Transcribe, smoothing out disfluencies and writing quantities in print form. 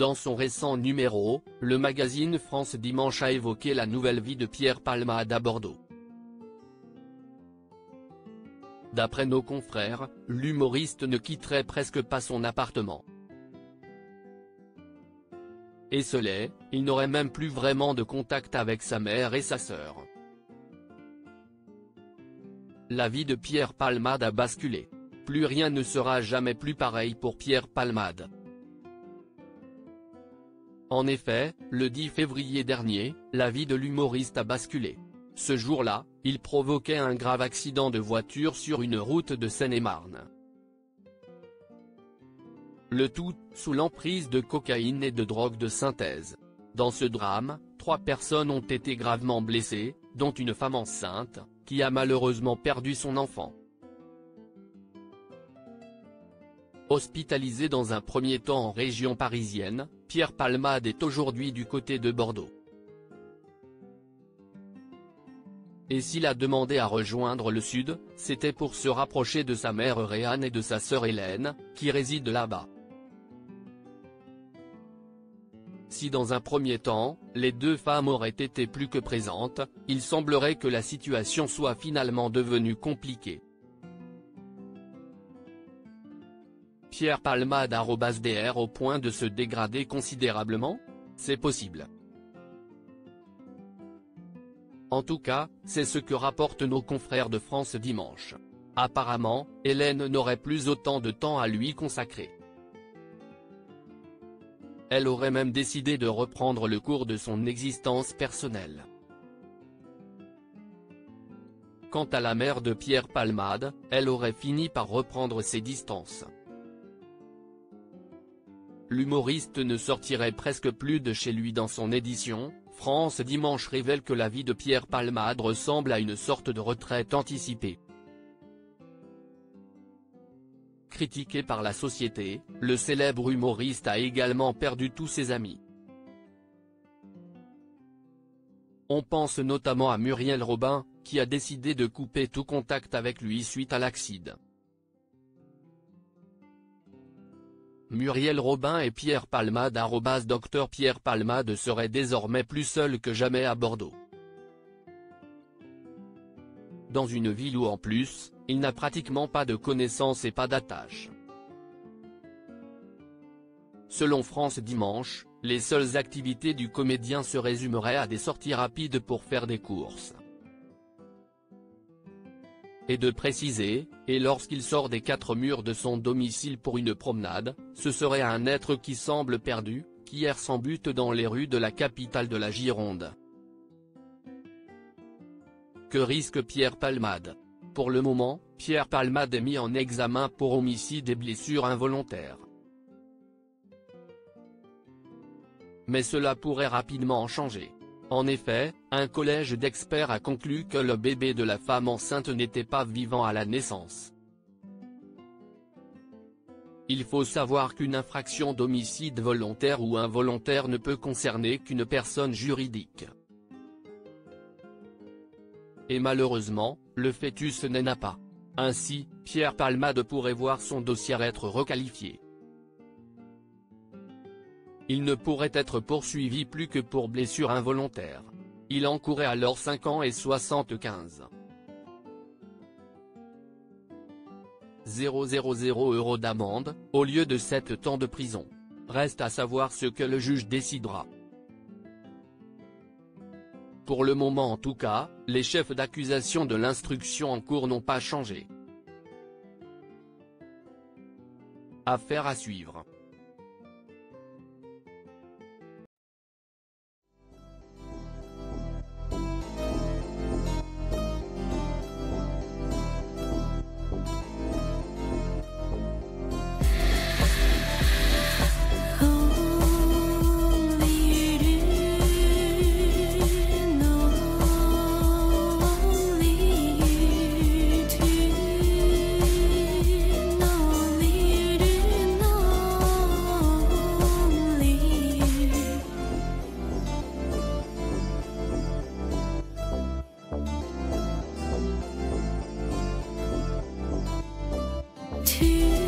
Dans son récent numéro, le magazine France Dimanche a évoqué la nouvelle vie de Pierre Palmade à Bordeaux. D'après nos confrères, l'humoriste ne quitterait presque pas son appartement. Esselé, il n'aurait même plus vraiment de contact avec sa mère et sa sœur. La vie de Pierre Palmade a basculé. Plus rien ne sera jamais plus pareil pour Pierre Palmade. En effet, le 10 février dernier, la vie de l'humoriste a basculé. Ce jour-là, il provoquait un grave accident de voiture sur une route de Seine-et-Marne. Le tout, sous l'emprise de cocaïne et de drogue de synthèse. Dans ce drame, 3 personnes ont été gravement blessées, dont une femme enceinte, qui a malheureusement perdu son enfant. Hospitalisé dans un premier temps en région parisienne, Pierre Palmade est aujourd'hui du côté de Bordeaux. Et s'il a demandé à rejoindre le sud, c'était pour se rapprocher de sa mère Réanne et de sa sœur Hélène, qui résident là-bas. Si dans un premier temps, les 2 femmes auraient été plus que présentes, il semblerait que la situation soit finalement devenue compliquée. Pierre Palmade @dr au point de se dégrader considérablement? C'est possible. En tout cas, c'est ce que rapportent nos confrères de France Dimanche. Apparemment, Hélène n'aurait plus autant de temps à lui consacrer. Elle aurait même décidé de reprendre le cours de son existence personnelle. Quant à la mère de Pierre Palmade, elle aurait fini par reprendre ses distances. L'humoriste ne sortirait presque plus de chez lui. Dans son édition, France Dimanche révèle que la vie de Pierre Palmade ressemble à une sorte de retraite anticipée. Critiqué par la société, le célèbre humoriste a également perdu tous ses amis. On pense notamment à Muriel Robin, qui a décidé de couper tout contact avec lui suite à l'accident. Muriel Robin et Pierre Palmade @Dr Pierre Palmade serait désormais plus seul que jamais à Bordeaux. Dans une ville où en plus, il n'a pratiquement pas de connaissances et pas d'attaches. Selon France Dimanche, les seules activités du comédien se résumeraient à des sorties rapides pour faire des courses. Et de préciser, et lorsqu'il sort des 4 murs de son domicile pour une promenade, ce serait un être qui semble perdu, qui erre sans but dans les rues de la capitale de la Gironde. Que risque Pierre Palmade? Pour le moment, Pierre Palmade est mis en examen pour homicide et blessure involontaire. Mais cela pourrait rapidement changer. En effet, un collège d'experts a conclu que le bébé de la femme enceinte n'était pas vivant à la naissance. Il faut savoir qu'une infraction d'homicide volontaire ou involontaire ne peut concerner qu'une personne juridique. Et malheureusement, le fœtus n'en a pas. Ainsi, Pierre Palmade pourrait voir son dossier être requalifié. Il ne pourrait être poursuivi plus que pour blessure involontaire. Il encourait alors 5 ans et 75 000 € d'amende, au lieu de 7 ans de prison. Reste à savoir ce que le juge décidera. Pour le moment en tout cas, les chefs d'accusation de l'instruction en cours n'ont pas changé. Affaire à suivre. To